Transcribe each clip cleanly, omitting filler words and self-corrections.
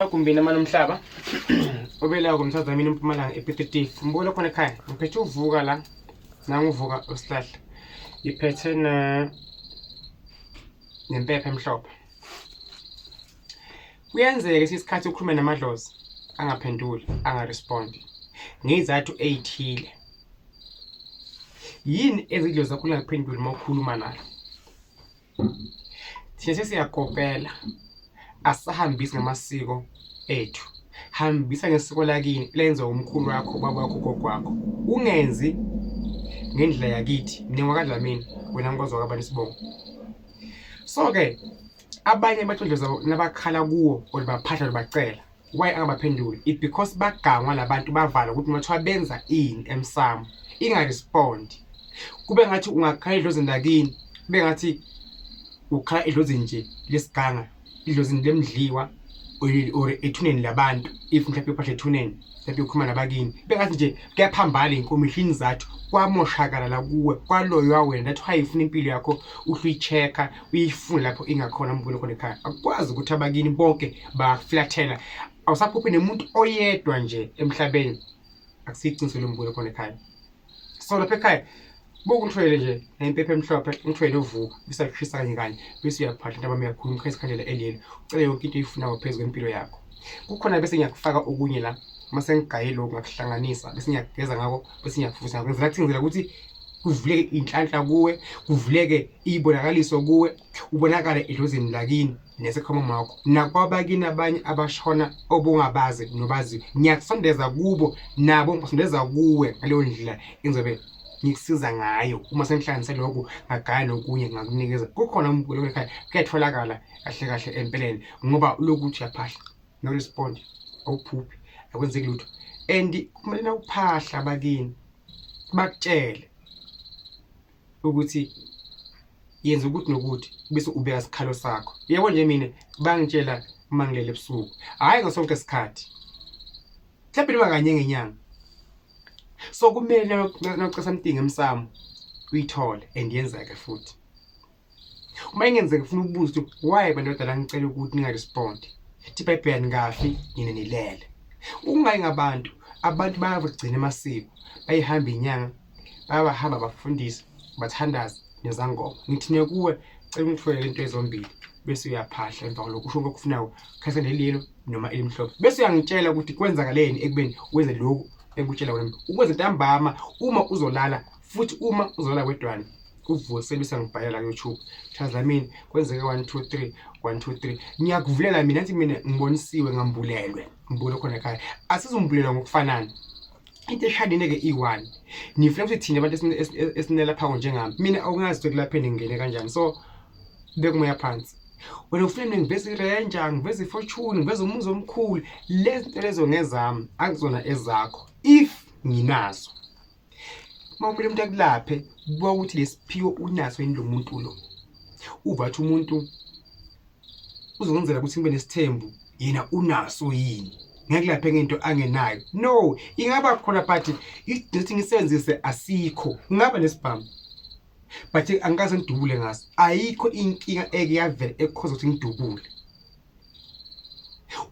Kumbini amanomhlaba obelayo kumthatha mina eMpumalanga ePitietif mbulo khona ekhaya ngiphethe uvuka la nanguvuka osihlahla iphethe nempepha emhlophe. Kuyenzeka isikhathi ukhuluma namadlozi angaphenduli angarespondi ngezathu ezithile. Yini ezidlozi zakho ungaphenduli mawukhuluma nalo? Thina sesiyakopela asahambisi ngamasiko ethu, hambisa ngesiko lakini lenze umkhulu wakho, baba wakho, gogo wakho. Ungenzi ngendlela yakithi mina wakadlamini wena ngikwazi wakabani sibongo. So ke abanye abathondloza nabakhala kuwo olibaphatha libacela why angabaphenduli it because bagangwa labantu bavala ukuthi mathiwa benza ini emsamo ingarespondi. Kube ngathi ungakhala idlozi ndakini, kube ngathi ukhala idlozi nje lesiganga, idlozi lemdliwa or ethuneni labantu. If mhlawumbe uphahla ethuneni mhlawumbe ukhuluma nabakini bengathi nje kuyaphambana inkomishini zathu kwamoshakala la kuwe kwaloyo wena that wayifuna impilo yakho uhluyichecka uyifuna lapho ingakhona umbulo khona ekhaya. Akwazi ukuthi abakini bonke baflathela awusaphuphe nemuntu oyedwa nje emhlabeni akusiqinisele umbulo khona ekhaya. So lapha ekhaya buku ngithwele nje nempepha emhlophe ngithwele uvuka bisashisa kanye kanye bese uyaphahla into abami yakhuluma ikhasikhandlela eliyelo ucela yonke into oyifunayo phezulu kwempilo yakho. Kukhona bese ngiyakufaka okunye la mase ngigaye lokho ngakuhlanganisa bese ngiyageza ngako bese ngiyafuza ngenzela kuthingizela ukuthi kuvuleke inhlanhla kuwe, kuvuleke ibonakaliso kuwe, ubonakala edlozini lakini nesekhoma makho nakwabakini abanye abashona obungabazi nobazi. Ngiyakusondeza kubo nabo ngisondeza kuwe ngaleyo ndlela engizobe ngikusiza ngayo uma sengihlanganise lokho ngagaya nokunye ngakunikeza. Kukhona umbulo ekhaya kuyatholakala kahle kahle empeleni ngoba lokuthi uyaphahla no respond awuphuphi akwenzeki lutho and kumele na uphahla abakini bakutshele ukuthi yenza ukuthi nokuthi bese ubeka isikhalo sakho. Yebo nje mina bangitshela mangilele ebusuku hayi ngasonke isikhathi mhlawumbe noma kanye ngenyanga. So kumele nocela umtingi emsamo uyithole and yenzeke futhi. Uma ingenzeke ufuna ukubuza ukuthi why bantu abadala ngicela ukuthi ningarespondi iBhayibheli ngafi yini nilele. Ungayi ngabantu abantu bayavugcina emasiko bayihamba inyanga bayahamba bafundisa bathandaza nezangoma. Ngithine kuwe cela ngithwele into ezombili bese uyaphahla emva kwalokho usho okufunayo khasa nelilo noma elimhlophe bese uyangitshela ukuthi kwenzakaleni ekubeni wenze lokho engikutshela wena ukwenza ntambama. Uma uzolala futhi uma uzolala wedwana uvuke sebisa ngibhalela ku YouTube Thazlamini kwenzeke 1 2 3 1 2 3. Ngiyakuvulela mina nathi mina ngibonisiwe ngambulelwe mbulo khona ekhaya asizumbulela ngokufanana. Into eshadine ke i1 nifuna ukuthi thina abantu esinela phawo njengami mina awungazi ukuthi lapheni ngene kanjani. So bekumoya phansi wena ufuna ngiveze iRanger ngiveze iFortune ngiveze umuzi omkhulu. Lezi zinto lezo ngezami akuzona ezakho if nginazo. Mawumele umuntu akulaphe kuba ukuthi lesiphiwo unaso yini lo muntu lo uvathi umuntu uzongenzela ukuthi ngibe nesithembu yena unaso yini ngiyakulaphe ngento angenayo. No ingaba khona but ithi ngisebenzise asikho ngaba nesibhamu but angikaze ngidubule ngaso. Ayikho inkinga ekuyavela ekhoza ukuthi ngidubule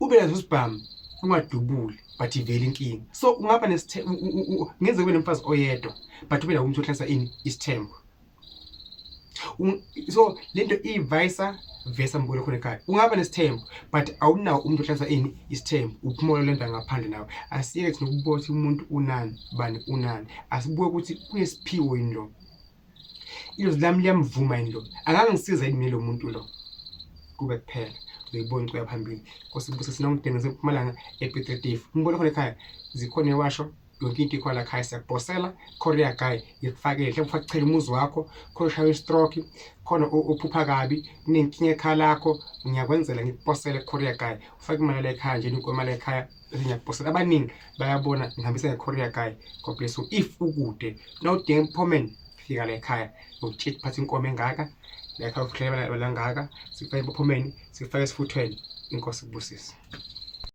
ube lazo sibhamu ungadubuli but ivela inkinga. So ungaba nesithembu ngenze kube nomfazi oyedwa but ube la umuntu ohlasa ini isithembu. So lento ivisa vesa mbulo khona ekhaya ungaba nesithembu but awunawo umuntu ohlasa ini isithembu uphumula lento ngaphandle nawe. Asiyeke thina ukubona ukuthi umuntu unani bani unani asibuke ukuthi kuyesiphiwo yini lo ilizwi lami liyamvuma yini lo angangisiza yini mina lo muntu lo kube kuphela uyibona ucela phambili Nkosi Mbuso sinawudengeze eMpumalanga ePitietif mbulo khona ekhaya zikhona ewasho yonke into ikhona la ekhaya siyakubhosela Korea guy yekufakele mhlawumbe ufake chela umuzi wakho khona ushaye stroke khona uphupha kabi nenkinga ekhaya lakho ngiyakwenzela ngikubhosele Korea guy ufake imali la ekhaya nje inkomo la ekhaya bese ngiyakubhosela. Abaningi bayabona ngihambisa ngeKorea guy God bless you. If ukude nawudinga emphomeni fika la ekhaya ukutshitha phathi inkomo engaka la ekhaya uhlele balangaka sifake emphomeni sifake esifuthweni. Inkosi ibusise.